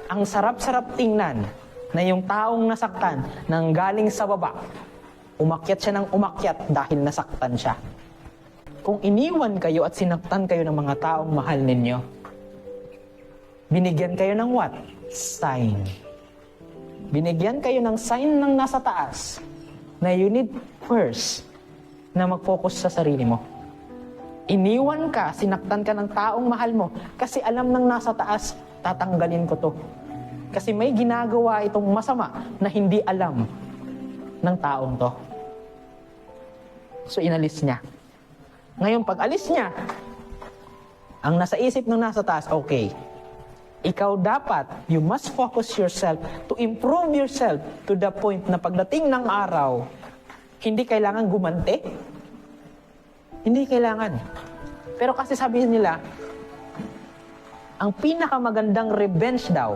Ang sarap-sarap tingnan na yung taong nasaktan nang galing sa baba, umakyat siya ng umakyat dahil nasaktan siya. Kung iniwan kayo at sinaktan kayo ng mga taong mahal ninyo, binigyan kayo ng what? Sign. Binigyan kayo ng sign ng nasa taas na you need first na mag-focus sa sarili mo. Iniwan ka, sinaktan ka ng taong mahal mo kasi alam ng nasa taas, tatanggalin ko to. Kasi may ginagawa itong masama na hindi alam ng taong to. So inalis niya. Ngayon pag alis niya, ang nasa isip ng nasa taas, okay, ikaw dapat, you must focus yourself to improve yourself to the point na pagdating ng araw, hindi kailangan gumante. Hindi kailangan. Pero kasi sabi nila, ang pinakamagandang revenge daw